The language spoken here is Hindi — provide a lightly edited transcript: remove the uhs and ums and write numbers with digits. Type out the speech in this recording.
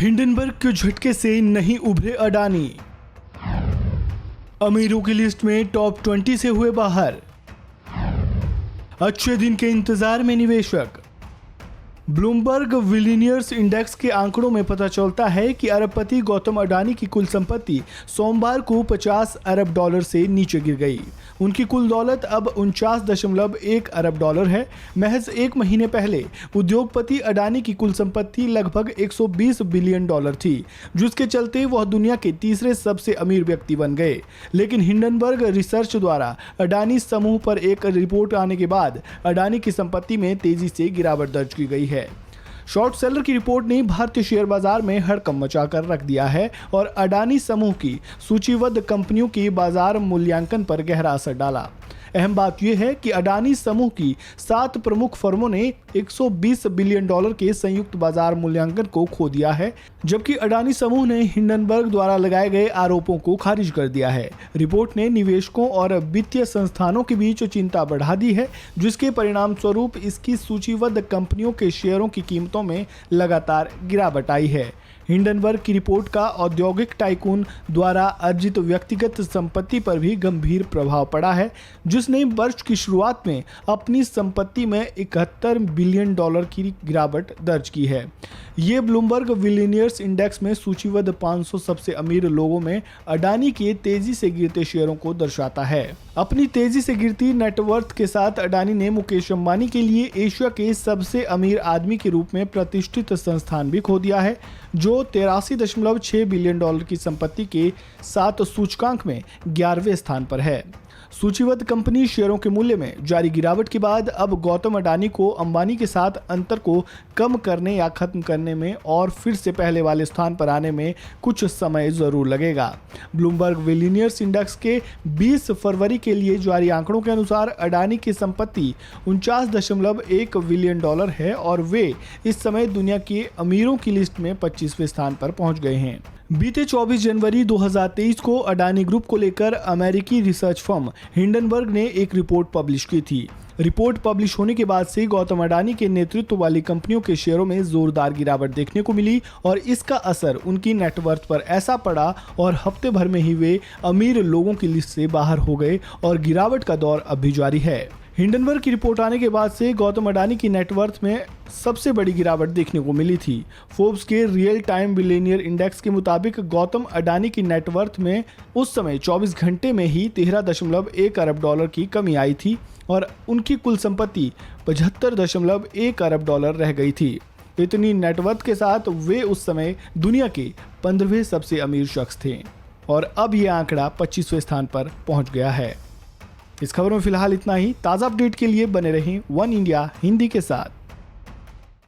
हिंडनबर्ग के झटके से नहीं उभरे अडानी। अमीरों की लिस्ट में टॉप 20 से हुए बाहर। अच्छे दिन के इंतजार में निवेशक। ब्लूमबर्ग बिलियनियर्स इंडेक्स के आंकड़ों में पता चलता है कि अरबपति गौतम अडानी की कुल संपत्ति सोमवार को 50 अरब डॉलर से नीचे गिर गई। उनकी कुल दौलत अब 49.1 अरब डॉलर है। महज एक महीने पहले उद्योगपति अडानी की कुल संपत्ति लगभग 120 बिलियन डॉलर थी, जिसके चलते वह दुनिया के तीसरे सबसे अमीर व्यक्ति बन गए। लेकिन हिंडनबर्ग रिसर्च द्वारा अडानी समूह पर एक रिपोर्ट आने के बाद अडानी की संपत्ति में तेजी से गिरावट दर्ज की गई है। शॉर्ट सेलर की रिपोर्ट ने भारतीय शेयर बाजार में हड़कंप मचाकर रख दिया है और अडानी समूह की सूचीबद्ध कंपनियों की बाजार मूल्यांकन पर गहरा असर डाला। अहम बात यह है कि अडानी समूह की 7 प्रमुख फर्मों ने 120 बिलियन डॉलर के संयुक्त बाजार मूल्यांकन को खो दिया है, जबकि अडानी समूह ने हिंडनबर्ग द्वारा लगाए गए आरोपों को खारिज कर दिया है। रिपोर्ट ने निवेशकों और वित्तीय संस्थानों के बीच चिंता बढ़ा दी है, जिसके परिणाम स्वरूप इसकी सूचीबद्ध कंपनियों के शेयरों की कीमतों में लगातार गिरावट आई है। हिंडनबर्ग की रिपोर्ट का औद्योगिक टाइकून द्वारा अर्जित व्यक्तिगत संपत्ति पर भी गंभीर प्रभाव पड़ा है, जिसने वर्ष की शुरुआत में अपनी संपत्ति में 71 बिलियन डॉलर की गिरावट दर्ज की है। ये ब्लूमबर्ग बिलियनियर्स इंडेक्स में सूचीबद्ध 500 सबसे अमीर लोगों में अडानी के तेजी से गिरते शेयरों को दर्शाता है। अपनी तेजी से गिरती नेटवर्थ के साथ अडानी ने मुकेश अंबानी के लिए एशिया के सबसे अमीर आदमी के रूप में प्रतिष्ठित संस्थान भी खो दिया है, जो 83.6 बिलियन डॉलर की संपत्ति के साथ सूचकांक में 11वें स्थान पर है। सूचीबद्ध कंपनी शेयरों के मूल्य में जारी गिरावट के बाद अब गौतम अडानी को अंबानी के साथ अंतर को कम करने या खत्म करने में और फिर से पहले वाले स्थान पर आने में कुछ समय जरूर लगेगा। ब्लूमबर्ग बिलियनियर्स इंडेक्स के 20 फरवरी के लिए जारी आंकड़ों के अनुसार अडानी की संपत्ति 49.1 बिलियन डॉलर है और वे इस समय दुनिया के अमीरों की लिस्ट में 25वें स्थान पर पहुंच गए हैं। बीते 24 जनवरी 2023 को अडानी ग्रुप को लेकर अमेरिकी रिसर्च फर्म हिंडनबर्ग ने एक रिपोर्ट पब्लिश की थी। रिपोर्ट पब्लिश होने के बाद से गौतम अडानी के नेतृत्व वाली कंपनियों के शेयरों में जोरदार गिरावट देखने को मिली और इसका असर उनकी नेटवर्थ पर ऐसा पड़ा और हफ्ते भर में ही वे अमीर लोगों की लिस्ट से बाहर हो गए और गिरावट का दौर अब भी जारी है। हिंडनबर्ग की रिपोर्ट आने के बाद से गौतम अडानी की नेटवर्थ में सबसे बड़ी गिरावट देखने को मिली थी। फोर्ब्स के रियल टाइम बिलियनियर इंडेक्स के मुताबिक गौतम अडानी की नेटवर्थ में उस समय 24 घंटे में ही 13.1 अरब डॉलर की कमी आई थी और उनकी कुल संपत्ति 75.1 अरब डॉलर रह गई थी। इतनी नेटवर्थ के साथ वे उस समय दुनिया के 15वें सबसे अमीर शख्स थे और अब यह आंकड़ा 25वें स्थान पर पहुंच गया है। इस खबर में फिलहाल इतना ही। ताज़ा अपडेट के लिए बने रहें वन इंडिया हिंदी के साथ।